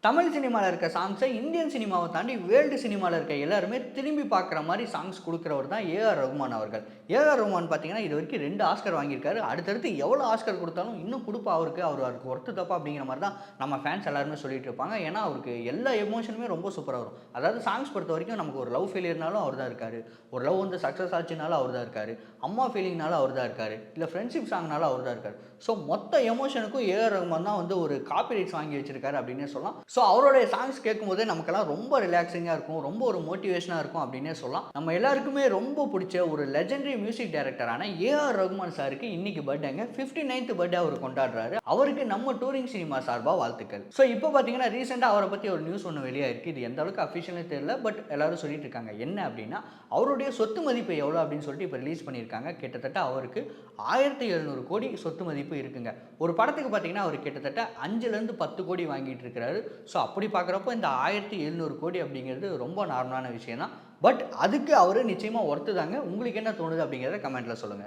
தமிழ் சினிமால இருக்க சாங்ஸ இந்தியன் சினிமாவ தாண்டி வேர்ல்டு சினிமால இருக்க எல்லாருமே திரும்பி பார்க்குற மாரி சாங்ஸ் குடுக்குறவர் தான் ஏ.ஆர். ரகுமான் அவர்கள். ஏ.ஆர். ரகுமான் பார்த்தீங்கன்னா, இதுவரைக்கும் 2 ஆஸ்கர் வாங்கியிருக்காரு. அடுத்தடுத்து எவ்வளோ ஆஸ்கர் குடுத்தாலும் இன்னும் குடுப்பா அவருக்கு. அவருக்கு ஒர்த்து தப்பா அப்படிங்கிற மாரி தான் நம்ம ஃபேன்ஸ் எல்லாருமே சொல்லிட்டு இருப்பாங்க. ஏன்னா, அவருக்கு எல்லா எமோஷனுமே ரொம்ப சூப்பரா வரும். அதாவது சாங்ஸ் பொறுத்தவரைக்கும் நமக்கு ஒரு லவ் ஃபெயிலியர்னாலும் அவர் தான் இருக்காரு. ஒரு லவ் வந்து சக்சஸ் ஆச்சுனாலும் அவர் தான் இருக்காரு. அம்மா ஃபீலிங்னாலும் அவர் தான் இருக்காரு. இல்ல ஃப்ரெண்ட்ஷிப் சாங்னாலும் அவர் தான் இருக்காரு. ஸோ மொத்த எமோஷனுக்கும் ஏ.ஆர். ரகுமான் தான் வந்து ஒரு காப்பி ரைட்ஸ் வாங்கி வச்சிருக்காரு அப்படின்னே சொல்லலாம். ஸோ அவருடைய சாங்ஸ் கேட்கும்போதே நமக்கெல்லாம் ரொம்ப ரிலாக்ஸிங்காக இருக்கும், ரொம்ப ஒரு மோட்டிவேஷனாக இருக்கும் அப்படின்னே சொல்லலாம். நம்ம எல்லாருக்குமே ரொம்ப பிடிச்ச ஒரு லெஜெண்டரி மியூசிக் டைரக்டரான ஏ.ஆர். ரகுமான் சாருக்கு இன்னைக்கு பர்த்டேங்க. 59th பர்த்டே அவர் கொண்டாடுறாரு. அவருக்கு நம்ம டூரிங் சினிமா சார்பாக வாழ்த்துக்கள். ஸோ இப்போ பார்த்தீங்கன்னா ரீசெண்டாக அவரை பற்றி ஒரு நியூஸ் ஒன்று வெளியாயிருக்கு. இது எந்த அளவுக்கு அஃபிஷியல்னு தெரியல, பட் எல்லாரும் சொல்லிட்டு இருக்காங்க. என்ன அப்படின்னா, அவருடைய சொத்து மதிப்பு எவ்வளோ அப்படின்னு சொல்லிட்டு இப்போ ரிலீஸ் பண்ணியிருக்காங்க. கிட்டத்தட்ட அவருக்கு 1700 கோடி சொத்து மதிப்பு இருக்குங்க. ஒரு படத்துக்கு பார்த்தீங்கன்னா அவர் கிட்டத்தட்ட 5லேருந்து 10 கோடி வாங்கிட்டு இருக்கிறாரு. ஸோ அப்படி பார்க்குறப்போ இந்த 1700 கோடி அப்படிங்கிறது ரொம்ப நார்மலான விஷயம் தான். பட் அதுக்கு அவரு நிச்சயமா ஒர்த்து தாங்க. உங்களுக்கு என்ன தோணுது அப்படிங்கிறத கமெண்ட்ல சொல்லுங்க.